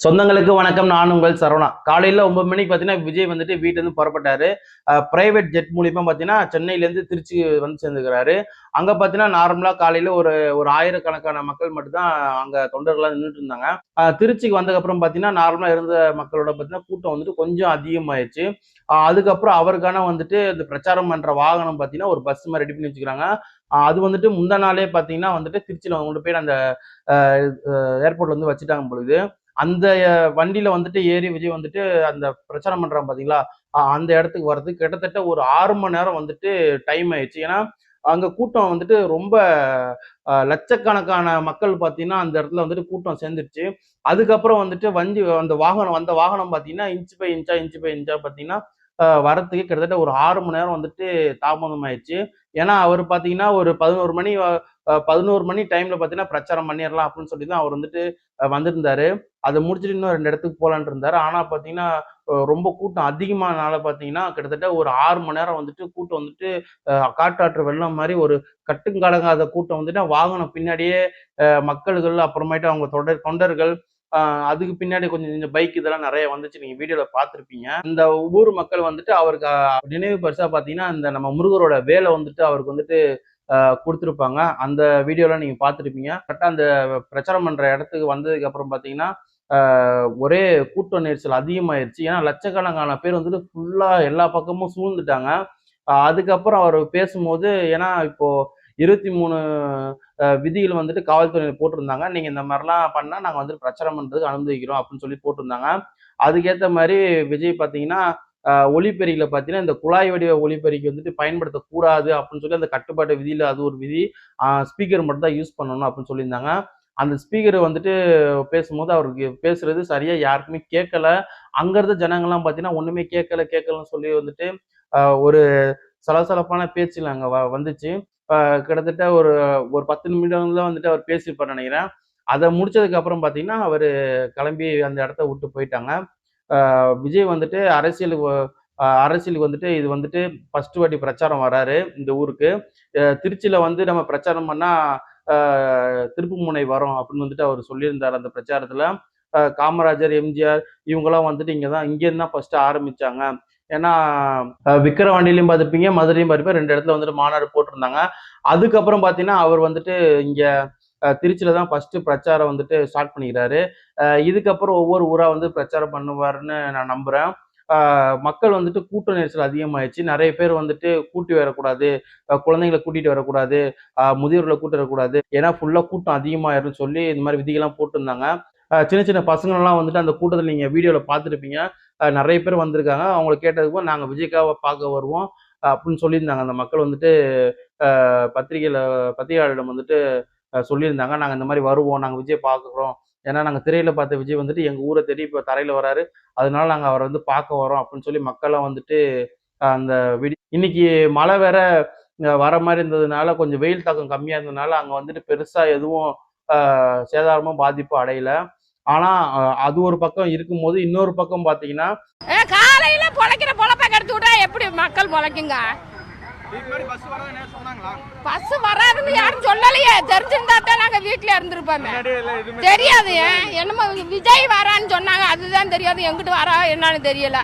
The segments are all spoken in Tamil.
சொந்தங்களுக்கு வணக்கம். நான் உங்கள் சரவணா. காலையில 9 மணிக்கு பார்த்தீங்கன்னா விஜய் வந்துட்டு வீட்டிலேருந்து புறப்பட்டாரு. பிரைவேட் ஜெட் மூலியமா பார்த்தீங்கன்னா சென்னையிலேருந்து திருச்சி வந்து சேர்ந்துக்கிறாரு. அங்க பார்த்தீங்கன்னா நார்மலா காலையில ஒரு ஒரு ஆயிரக்கணக்கான மக்கள் மட்டும் தான் அங்க தொண்டர்கள்லாம் நின்றுட்டு இருந்தாங்க. திருச்சிக்கு வந்ததுக்கப்புறம் பார்த்தீங்கன்னா நார்மலா இருந்த மக்களோட பார்த்தீங்கன்னா கூட்டம் வந்துட்டு கொஞ்சம் அதிகமாயிருச்சு. அதுக்கப்புறம் அவருக்கான வந்துட்டு இந்த பிரச்சாரம் பண்ற வாகனம் பார்த்தீங்கன்னா ஒரு பஸ் மாதிரி ரெடி பண்ணி வச்சுக்கிறாங்க. அது வந்துட்டு முந்தா நாளே பார்த்தீங்கன்னா வந்துட்டு திருச்சியில கொண்டு போய் அந்த ஏர்போர்ட்ல வந்து வச்சுட்டாங்க பொழுது அந்த வண்டியில வந்துட்டு ஏறி விஜய் வந்துட்டு அந்த பிரச்சாரம் பண்றான் பாத்தீங்களா, அந்த இடத்துக்கு வர்றதுக்கு கிட்டத்தட்ட ஒரு 6 மணி நேரம் வந்துட்டு டைம் ஆயிடுச்சு. ஏன்னா, அங்க கூட்டம் வந்துட்டு ரொம்ப லட்சக்கணக்கான மக்கள் பாத்தீங்கன்னா, அந்த இடத்துல வந்துட்டு கூட்டம் சேர்ந்துருச்சு. அதுக்கப்புறம் வந்துட்டு அந்த வாகனம் பாத்தீங்கன்னா, இன்ச் பை இன்ச்சா பாத்தீங்கன்னா, வரத்துக்கு கிட்டத்தட்ட ஒரு 6 மணி நேரம் வந்துட்டு தாமதம் ஆயிடுச்சு. ஏன்னா, அவரு பாத்தீங்கன்னா, ஒரு 11 மணி டைம்ல பாத்தீங்கன்னா, பிரச்சாரம் பண்ணிறலாம் அப்படின்னு சொல்லி தான் அவர் வந்துட்டு வந்திருந்தாரு. அத முடிச்சுட்டு இன்னும் 2 இடத்துக்கு போலான்ட்டு இருந்தாரு. ஆனா பார்த்தீங்கன்னா, ரொம்ப கூட்டம் அதிகமானனால பார்த்தீங்கன்னா, கிட்டத்தட்ட ஒரு 6 மணி நேரம் வந்துட்டு கூட்டம் வந்துட்டு காட்டாற்று வெள்ளம் மாரி ஒரு கட்டுக்கடங்காத கூட்டம் வந்துட்டு வாகனம் பின்னாடியே மக்கள்கள், அப்புறமேட்டு அவங்க தொண்டர்கள், அ அதுக்கு பின்னாடி கொஞ்சம் கொஞ்சம் பைக் இதெல்லாம் நெறைய வந்துச்சு. நீங்க வீடியோல பார்த்திருப்பீங்க. இந்த ஊர் மக்கள் வந்துட்டு அவருக்கு நினைவு பரிசா பார்த்தீங்கன்னா, இந்த நம்ம முருகரோட வேல வந்துட்டு அவருக்கு வந்துட்டு குடுத்திருப்பாங்க. அந்த வீடியோலாம் நீங்க பார்த்திருப்பீங்க. கரெக்ட்டா அந்த பிரச்சாரம் பண்ற இடத்துக்கு வந்ததுக்கு அப்புறம் பார்த்தீங்கன்னா, ஒரே கூட்ட நெரிசல் அதிகமாயிருச்சு. ஏன்னா, லட்சக்கணக்கான பேர் வந்துட்டு ஃபுல்லா எல்லா பக்கமும் சூழ்ந்துட்டாங்க. அதுக்கப்புறம் அவரு பேசும்போது ஏன்னா இப்போ 23 விதிகள் வந்துட்டு காவல்துறையினர் போட்டிருந்தாங்க. நீங்க இந்த மாரிலாம் பண்ணா நாங்க வந்து பிரச்சாரம் பண்றதுக்கு அனுமதிக்கிறோம் அப்படின்னு சொல்லி போட்டிருந்தாங்க. அதுக்கேத்த மாரி விஜய் பார்த்தீங்கன்னா, ஒலிபெருக்கில பார்த்தீங்கன்னா, இந்த குழாய் வடிவ ஒலிபெருக்கி வந்துட்டு பயன்படுத்தக்கூடாது அப்படின்னு சொல்லி அந்த கட்டுப்பாட்டு விதியில அது ஒரு விதி. ஸ்பீக்கர் மட்டும் தான் யூஸ் பண்ணணும் அப்படின்னு சொல்லியிருந்தாங்க. அந்த ஸ்பீக்கர் வந்துட்டு பேசும்போது அவருக்கு பேசுறது சரியா யாருக்குமே கேட்கல. அங்க இருந்த ஜனங்கள்லாம் பார்த்தீங்கன்னா, ஒண்ணுமே கேட்கலன்னு சொல்லி வந்துட்டு, ஒரு சலசலப்பான பேச்சுல அங்க வந்துச்சு. அ கிட்டத்தட்ட ஒரு ஒரு 10 நிமிடம் தான் வந்துட்டு அவர் பேசியிருப்பார்ன்னு நெனைக்கிறேன். அத முடிச்சதுக்கு அப்புறம் பார்த்தீங்கன்னா, அவரு கிளம்பி அந்த இடத்த விட்டு போயிட்டாங்க. விஜய் வந்துட்டு அரசியலுக்கு வந்துட்டு இது வந்துட்டு ஃபர்ஸ்ட் வாட்டி பிரச்சாரம் வராரு இந்த ஊருக்கு. திருச்சியில வந்து நம்ம பிரச்சாரம் பண்ணா அ திருப்புமுனை வரும் அப்படின்னு வந்துட்டு அவர் சொல்லியிருந்தாரு அந்த பிரச்சாரத்துல. காமராஜர், எம்ஜிஆர் இவங்கலாம் வந்துட்டு இங்கேருந்து தான் ஃபர்ஸ்ட் ஆரம்பிச்சாங்க. ஏன்னா விக்கிரவாண்டியிலயும் பார்த்திருப்பீங்க, மதுரையும் பார்த்திருப்பீங்க 2 இடத்துல வந்துட்டு மாநாடு போட்டிருந்தாங்க. அதுக்கப்புறம் பார்த்தீங்கன்னா, அவர் வந்துட்டு இங்க திருச்சியில தான் ஃபர்ஸ்ட் பிரச்சாரம் வந்துட்டு ஸ்டார்ட் பண்ணிக்கிறாரு. இதுக்கப்புறம் ஒவ்வொரு ஊரா வந்து பிரச்சாரம் பண்ணுவாருன்னு நான் நம்புறேன். ஆ மக்கள் வந்துட்டு கூட்ட நெரிசல் அதிகமாயிருச்சு. நெறைய பேர் வந்துட்டு கூட்டி வரக்கூடாது. குழந்தைங்கள கூட்டிட்டு வரக்கூடாது. முதியோர்கள கூட்டிட்டு வரக்கூடாது. ஏன்னா ஃபுல்லா கூட்டம் அதிகமாயிரும்னு சொல்லி இந்த மாரி விதிகள்லாம் போட்டிருந்தாங்க. சின்ன சின்ன பசங்கள்லாம் வந்துட்டு அந்த கூட்டத்துல நீங்க வீடியோல பார்த்துருப்பீங்க. நெறைய பேர் வந்திருக்காங்க. அவங்கள கேட்டதுக்கு நாங்க விஜய்க்காக பார்க்க வருவோம். அப்படின்னு சொல்லியிருந்தாங்க. அந்த மக்கள் வந்துட்டு பத்திரிகையாளரிடம் வந்துட்டு சொல்லியிருந்தாங்க. நாங்க இந்த மாரி வருவோம். நாங்க விஜய பார்க்குறோம். ஏன்னா நாங்க திரையில பார்த்த விஜய் வந்துட்டு எங்க ஊர தேடி இப்ப தரையில வராரு. அதனால நாங்க அவர வந்து பார்க்க வரோம் அப்படின்னு சொல்லி மக்கள்லாம் வந்துட்டு அந்த இன்னைக்கு மழை வேற வர மாரி இருந்ததுனால கொஞ்சம் வெயில் தாக்கம் கம்மியா இருந்ததுனால அங்க வந்துட்டு பெருசா எதுவும் அ சேதாரமும் பாதிப்பும் அடையல. ஆனா அது ஒரு பக்கம் இருக்கும்போது, இன்னொரு பக்கம் பார்த்தீங்கன்னா காலையில பொழைக்கிற பொழப்ப கெடுத்து விட்டா எப்படி மக்கள் பொழைக்குங்க? பஸ் வராதுன்னு யாரும் சொல்லலையே. தெரிஞ்சிருந்தா தான் நாங்க வீட்டுல இருந்திருப்போமே. தெரியாது. என்னமோ விஜய் வரான்னு சொன்னாங்க. அதுதான் தெரியாது. எங்கிட்டு வரா என்னன்னு தெரியல.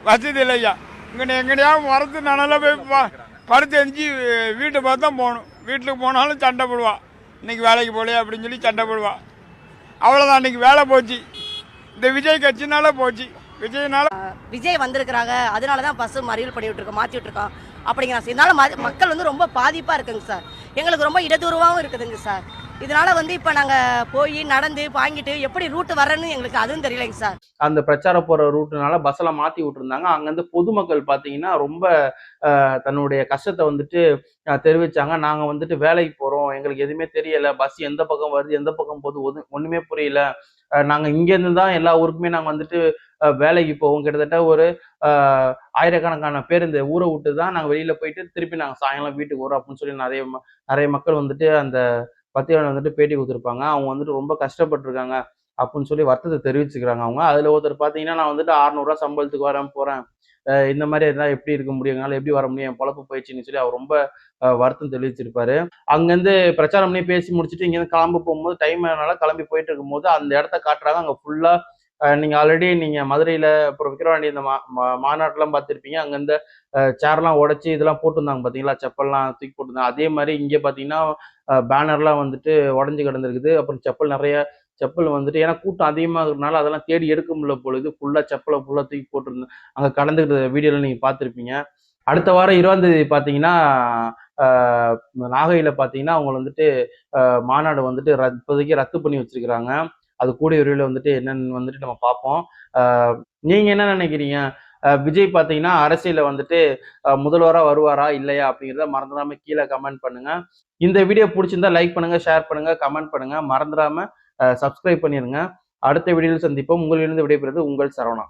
வசதி இல்லையா இங்கே எங்கடையாவது வரது நல்லா போய் படுத்து எரிஞ்சு வீட்டை பார்த்து தான் போகணும். வீட்டுக்கு போனாலும் சண்டை போடுவா. இன்னைக்கு வேலைக்கு போகலையே அப்படின்னு சொல்லி சண்டை போடுவா. அவ்வளோதான், அன்னைக்கு வேலை போச்சு. இந்த விஜய் கட்சினால போச்சு. விஜய் வந்திருக்கிறாங்க, அதனால தான் பஸ் மறியல் பண்ணி விட்டுருக்கோம், மாற்றி விட்டுருக்கோம் அப்படிங்கிற. இதனால மக்கள் வந்து ரொம்ப பாதிப்பாக இருக்குங்க சார். எங்களுக்கு ரொம்ப இடதூரமாகவும் இருக்குதுங்க சார். இதனால வந்து இப்போ நாங்கள் போய் நடந்து வாங்கிட்டு எப்படி ரூட்டு வரேன்னு எங்களுக்கு அதுவும் தெரியலைங்க சார். அந்த பிரச்சாரம் போற ரூட்டுனால பஸ்ஸெல்லாம் மாத்தி விட்டுருந்தாங்க. அங்கேருந்து பொதுமக்கள் பார்த்தீங்கன்னா, ரொம்ப தன்னுடைய கஷ்டத்த வந்துட்டு தெரிவிச்சாங்க. நாங்க வந்துட்டு வேலைக்கு போறோம். எங்களுக்கு எதுவுமே தெரியல. பஸ் எந்த பக்கம் வருது, எந்த பக்கம் போகுது ஒண்ணுமே புரியல. நாங்க இங்கேருந்து தான் எல்லா ஊருக்குமே நாங்க வந்துட்டு வேலைக்கு போவோம். கிட்டத்தட்ட ஒரு அ ஆயிரக்கணக்கான பேர் இந்த ஊர விட்டு தான் நாங்க வெளியில போயிட்டு திருப்பி நாங்க சாயங்காலம் வீட்டுக்கு வரோம் அப்படின்னு சொல்லி நெறைய மக்கள் வந்துட்டு அந்த பத்திரிகையாளர் வந்துட்டு பேட்டி குடுத்துருப்பாங்க. அவங்க வந்துட்டு ரொம்ப கஷ்டப்பட்டுருக்காங்க அப்படின்னு சொல்லி வருத்தத்த தெரிவிச்சுக்கிறாங்க அவங்க. அதுல ஒருத்தர் பார்த்தீங்கன்னா, நான் வந்துட்டு ரூ. 600 சம்பளத்துக்கு வரேன், போறேன். இந்த மாரி இருந்தா எப்படி இருக்க முடியும்? என்னால எப்படி வர முடியும்? என் பொழப்பு போயிடுச்சுன்னு சொல்லி அவர் ரொம்ப வருத்தம் தெரிவிச்சிருப்பாரு. அங்கருந்து பிரச்சாரம் பண்ணி பேசி முடிச்சுட்டு இங்கேருந்து கிளம்ப போகும்போது டைம் ஆனனால கிளம்பி போயிட்டு இருக்கும்போது, அந்த இடத்த காட்டுறாங்க. அங்க ஃபுல்லா நீங்க ஆல்ரெடி நீங்க மதுரையில அப்புறம் விக்கிரவாண்டி இந்த மாநாட்டெல்லாம் பார்த்துருப்பீங்க. அங்க இந்த சேர்லாம் உடைச்சி இதெல்லாம் போட்டிருந்தாங்க பாத்தீங்களா, செப்பல்லாம் தூக்கி போட்டிருந்தாங்க. அதே மாதிரி இங்க பாத்தீங்கன்னா பேனர்லாம் வந்துட்டு உடஞ்சு கிடந்திருக்குது. அப்புறம் செப்பல் வந்துட்டு ஏன்னா கூட்டம் அதிகமா இருக்கிறதுனால அதெல்லாம் தேடி எடுக்க முடியல பொழுது ஃபுல்லா செப்பலை ஃபுல்லா தூக்கி போட்டிருந்தேன். அங்க கலந்துக்கிட்ட வீடியோல நீங்க பார்த்துருப்பீங்க. அடுத்த வாரம் 20ஆம் தேதி பாத்தீங்கன்னா நாகையில பாத்தீங்கன்னா அவங்க வந்துட்டு மாநாடு வந்துட்டு இப்போதைக்கு ரத்து பண்ணி வச்சிருக்கிறாங்க. அது கூடிய விரைவில் வந்துட்டு என்னன்னு வந்துட்டு நம்ம பார்ப்போம். நீங்க என்ன நினைக்கிறீங்க? விஜய் பாத்தீங்கன்னா அரசியல வந்துட்டு முதல்வரா வருவாரா இல்லையா அப்படிங்கிறத மறந்துடாம கீழே கமெண்ட் பண்ணுங்க. இந்த வீடியோ பிடிச்சிருந்தா லைக் பண்ணுங்க, ஷேர் பண்ணுங்க, கமெண்ட் பண்ணுங்க. மறந்துடாம சப்ஸ்கிரைப் பண்ணிருங்க. அடுத்த வீடியோவில் சந்திப்போம். உங்களிலிருந்து விடைபெறுவது உங்கள் சரவணா.